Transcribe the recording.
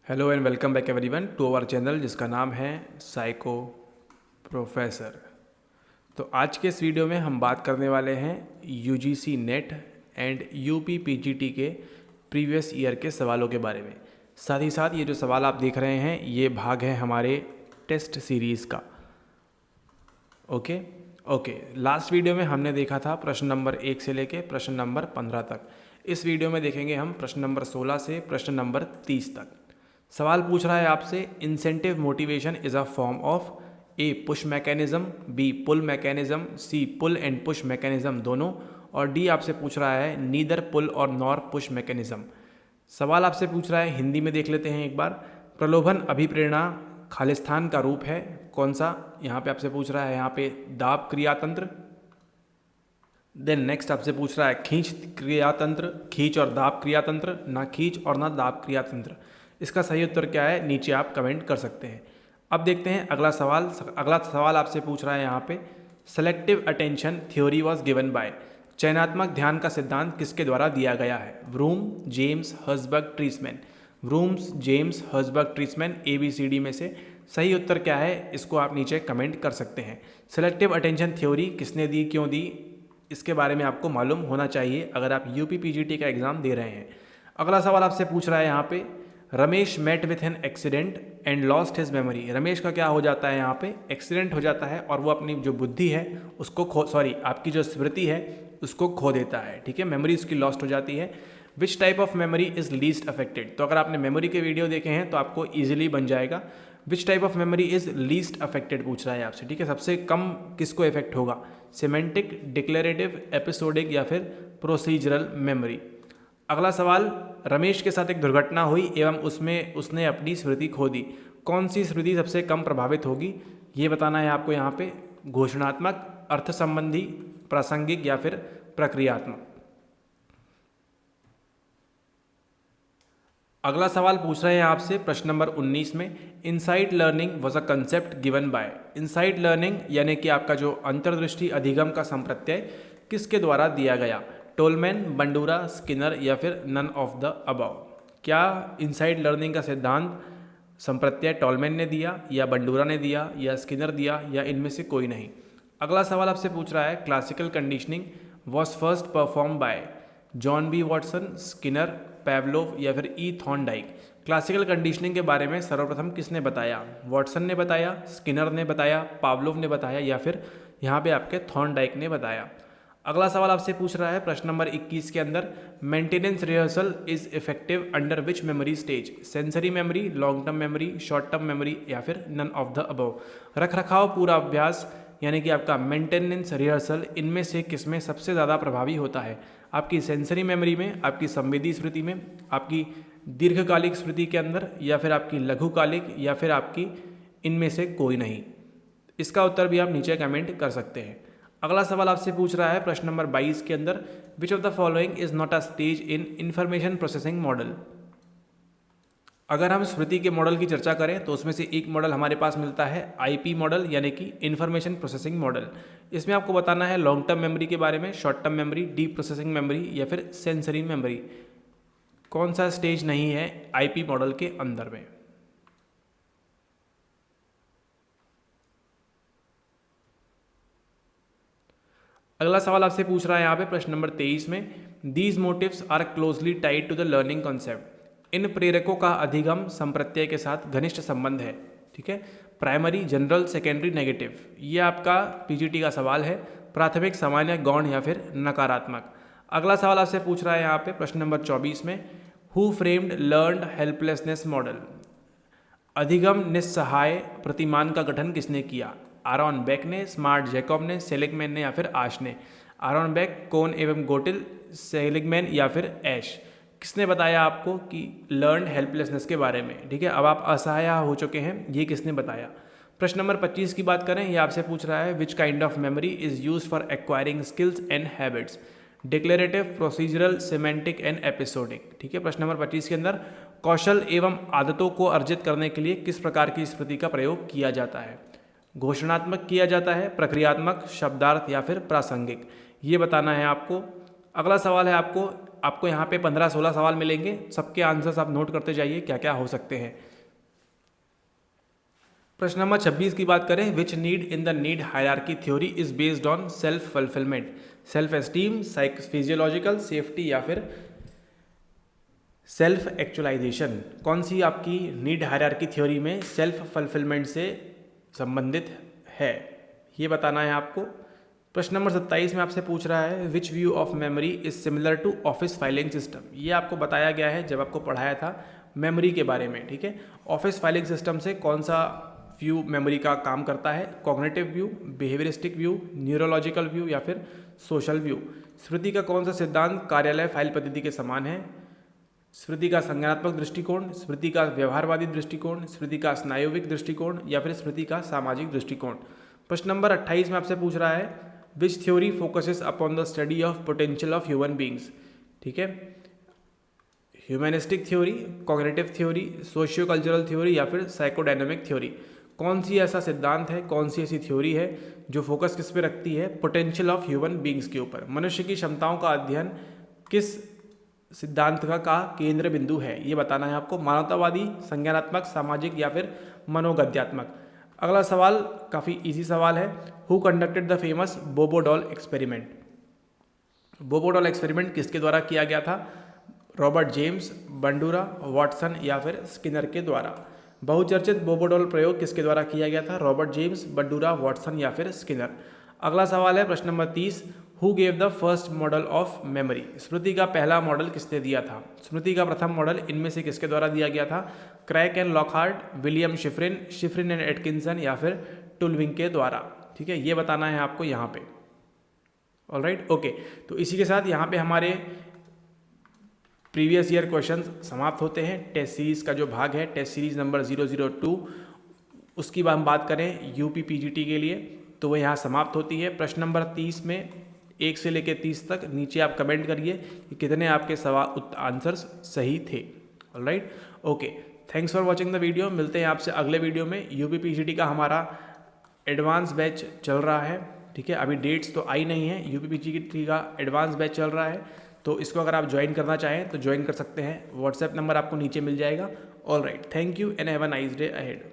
Hello and welcome back everyone to our channel जिसका नाम है साइको प्रोफेसर। तो आज के इस वीडियो में हम बात करने वाले हैं UGC net and UP PGT के प्रीवियस ईयर के सवालों के बारे में। साथ ही साथ ये जो सवाल आप देख रहे हैं ये भाग है हमारे टेस्ट सीरीज़ का। ओके लास्ट वीडियो में हमने देखा था प्रश्न नंबर 1 से लेके प्रश्न नंबर 15 तक। इस वीडियो में देखेंगे हम प्रश्न नंबर 16 से प्रश्न नंबर 30 तक। सवाल पूछ रहा है आपसे, incentive motivation is a form of A push mechanism, B pull mechanism, C pull and push mechanism दोनों, और डी आपसे पूछ रहा है नीदर पुल और नॉर पुश मैकेनिज्म। सवाल आपसे पूछ रहा है, हिंदी में देख लेते हैं एक बार। प्रलोभन अभिप्रेरणा खालिस्तान का रूप है, कौन सा? यहाँ पे आपसे पूछ रहा है यहाँ पे दाब क्रियातंत्र। देन नेक्स्ट आपसे पूछ रहा है खींच क्रियातंत्र, खींच और दाब क्रियातंत्र, ना खींच और ना दाब क्रियातंत्र। इसका सही उत्तर क्या है नीचे आप कमेंट कर सकते हैं। अब देखते हैं अगला सवाल आपसे पूछ रहा है यहाँ पे, selective attention theory was given by, चयनात्मक ध्यान का सिद्धांत किसके द्वारा दिया गया है? Vroom, James, Herzberg, Treisman. Vroom's, James, Herzberg, Treisman, ABCD में से सही उत्तर क्या है इसको आप नीचे कमेंट कर सकते हैं। सेलेक्टिव अटेंशन थ्योरी किसने दी, क्यों दी, इसके बारे में आपको मालूम होना चाहिए अगर आप यूपी पीजीटी का एग्ज़ाम दे रहे हैं। अगला सवाल आपसे पूछ रहा है यहाँ पे, Ramesh met with an accident and lost his memory. Ramesh का क्या हो जाता है यहाँ पे? एक्सीडेंट हो जाता है और वो अपनी जो बुद्धि है उसको आपकी जो स्मृति है उसको खो देता है। ठीक है, मेमोरी उसकी लॉस्ट हो जाती है। Which type of memory is least affected? तो अगर आपने मेमोरी के वीडियो देखे हैं तो आपको ईजिली बन जाएगा। Which type of memory is least affected पूछ रहा है आपसे। ठीक है, सबसे कम किसको इफेक्ट होगा? सिमेंटिक, डिक्लेरेटिव, एपिसोडिक या फिर प्रोसीजरल मेमोरी। अगला सवाल, रमेश के साथ एक दुर्घटना हुई एवं उसमें उसने अपनी स्मृति खो दी। कौन सी स्मृति सबसे कम प्रभावित होगी ये बताना है आपको यहाँ पे। घोषणात्मक, अर्थ संबंधी, प्रासंगिक या फिर प्रक्रियात्मक। अगला सवाल पूछ रहे हैं आपसे प्रश्न नंबर 19 में, insight learning was a concept given by. Insight learning यानी कि आपका जो अंतर्दृष्टि अधिगम का संप्रत्यय किसके द्वारा दिया गया? टोलमैन, बंडूरा, स्किनर या फिर नन ऑफ द अबव। क्या इनसाइट लर्निंग का सिद्धांत संप्रत्यय टोलमैन ने दिया या बंडूरा ने दिया या स्किनर दिया या इनमें से कोई नहीं? अगला सवाल आपसे पूछ रहा है, classical conditioning was first perform by John B Watson, Skinner, Pavlov या फिर थॉर्नडाइक। क्लासिकल कंडीशनिंग के बारे में सर्वप्रथम किसने बताया? वॉटसन ने बताया, स्किनर ने बताया, पावलोव ने बताया या फिर यहाँ पे आपके थॉर्नडाइक ने बताया। अगला सवाल आपसे पूछ रहा है प्रश्न नंबर 21 के अंदर, maintenance rehearsal is effective under which memory stage? Sensory memory, long term memory, short term memory या फिर नन ऑफ द अबव। रख रखाव पूरा अभ्यास यानी कि आपका मेंटेनेंस रिहर्सल इनमें से किस में सबसे ज़्यादा प्रभावी होता है? आपकी सेंसरी मेमोरी में, आपकी संवेदी स्मृति में, आपकी दीर्घकालिक स्मृति के अंदर या फिर आपकी लघुकालिक या फिर आपकी इनमें से कोई नहीं? इसका उत्तर भी आप नीचे कमेंट कर सकते हैं। अगला सवाल आपसे पूछ रहा है प्रश्न नंबर 22 के अंदर, which of the following is not a stage in information processing model. अगर हम स्मृति के मॉडल की चर्चा करें तो उसमें से एक मॉडल हमारे पास मिलता है IP मॉडल यानी कि इंफॉर्मेशन प्रोसेसिंग मॉडल। इसमें आपको बताना है लॉन्ग टर्म मेमोरी के बारे में, short term memory, deep processing memory या फिर सेंसरी मेमोरी। कौन सा स्टेज नहीं है IP मॉडल के अंदर में? अगला सवाल आपसे पूछ रहा है यहाँ पे प्रश्न नंबर 23 में, these motives are closely tied to the learning concept. इन प्रेरकों का अधिगम संप्रत्यय के साथ घनिष्ठ संबंध है। ठीक है, प्राइमरी, जनरल, सेकेंडरी, नेगेटिव। ये आपका PGT का सवाल है, प्राथमिक, सामान्य, गौण या फिर नकारात्मक। अगला सवाल आपसे पूछ रहा है यहाँ पे प्रश्न नंबर 24 में, who framed learned helplessness model. अधिगम निस्सहाय प्रतिमान का गठन किसने किया? आरॉन बेक ने, स्मार्ट जैकब ने, सेलिगमैन ने या फिर आश ने। आरॉन बेक, कोन एवं गोटिल, सेलिगमैन या फिर ऐश। किसने बताया आपको कि लर्न हेल्पलेसनेस के बारे में? ठीक है, अब आप असहाय हो चुके हैं, ये किसने बताया? प्रश्न नंबर 25 की बात करें, ये आपसे पूछ रहा है, which kind of memory is use for acquiring skills and habits? Declarative, procedural, semantic and episodic. ठीक है, प्रश्न नंबर 25 के अंदर कौशल एवं आदतों को अर्जित करने के लिए किस प्रकार की स्मृति का प्रयोग किया जाता है? घोषणात्मक किया जाता है, प्रक्रियात्मक, शब्दार्थ या फिर प्रासंगिक? ये बताना है आपको। अगला सवाल है आपको, आपको यहाँ पे 15-16 सवाल मिलेंगे, सबके आंसर्स आप नोट करते जाइए क्या क्या हो सकते हैं। प्रश्न नंबर 26 की बात करें, which need in the need hierarchy theory is based on self fulfilment, self esteem, physiological safety या फिर सेल्फ एक्चुअलाइजेशन। कौन सी आपकी नीड हायरार्की थ्योरी में सेल्फ फुलफिलमेंट से संबंधित है, ये बताना है आपको। प्रश्न नंबर 27 में आपसे पूछ रहा है, which view of memory is similar to office filing system. ये आपको बताया गया है जब आपको पढ़ाया था मेमोरी के बारे में, ठीक है। ऑफिस फाइलिंग सिस्टम से कौन सा व्यू मेमोरी का काम करता है, cognitive view, behaviouristic view, neurological view या फिर सोशल व्यू। स्मृति का कौन सा सिद्धांत कार्यालय फाइल पद्धति के समान है, स्मृति का संज्ञानात्मक दृष्टिकोण, स्मृति का व्यवहारवादी दृष्टिकोण, स्मृति का स्नायुविक दृष्टिकोण या फिर स्मृति का सामाजिक दृष्टिकोण। प्रश्न नंबर 28 में आपसे पूछ रहा है, विच theory focuses upon the study of potential of human beings, ठीक है। Humanistic theory, cognitive theory, socio cultural theory या फिर साइकोडायनेमिक थ्योरी। कौन सी ऐसा सिद्धांत है, कौन सी ऐसी थ्योरी है जो फोकस किस पे रखती है, पोटेंशियल ऑफ ह्यूमन बींग्स के ऊपर। मनुष्य की क्षमताओं का अध्ययन किस सिद्धांत का केंद्र बिंदु है, ये बताना है आपको। मानवतावादी, संज्ञानात्मक, सामाजिक या फिर मनोगद्यात्मक। अगला सवाल काफ़ी इजी सवाल है, हु कंडक्टेड द फेमस बोबो डॉल एक्सपेरिमेंट। बोबो डॉल एक्सपेरिमेंट किसके द्वारा किया गया था, रॉबर्ट जेम्स, बंडूरा, वॉटसन या फिर स्किनर के द्वारा। बहुचर्चित बोबो डॉल प्रयोग किसके द्वारा किया गया था, रॉबर्ट जेम्स, बंडूरा, वॉटसन या फिर स्किनर। अगला सवाल है प्रश्न number 30, who gave the first model of memory. स्मृति का पहला मॉडल किसने दिया था। स्मृति का प्रथम मॉडल इनमें से किसके द्वारा दिया गया था, Craik and Lockhart, William Shiffrin, Shiffrin and Atkinson या फिर टुलविंग के द्वारा, ठीक है। ये बताना है आपको यहाँ पे। Alright, okay. तो इसी के साथ यहाँ पे हमारे प्रीवियस ईयर क्वेश्चन समाप्त होते हैं। टेस्ट सीरीज का जो भाग है, टेस्ट सीरीज नंबर 002, उसकी हम बात करें यूपी पीजीटी के लिए, तो वो यहाँ समाप्त होती है। प्रश्न नंबर 30 में 1 से लेकर 30 तक नीचे आप कमेंट करिए कि कितने आपके सवाल आंसर्स सही थे। Alright, okay, thanks for watching the video. मिलते हैं आपसे अगले वीडियो में। यूपी पीजीटी का हमारा एडवांस बैच चल रहा है, ठीक है। अभी डेट्स तो आई नहीं है, यूपी पीजीटी का एडवांस बैच चल रहा है, तो इसको अगर आप ज्वाइन करना चाहें तो ज्वाइन कर सकते हैं। व्हाट्सएप नंबर आपको नीचे मिल जाएगा। Alright, thank you and have a nice day ahead.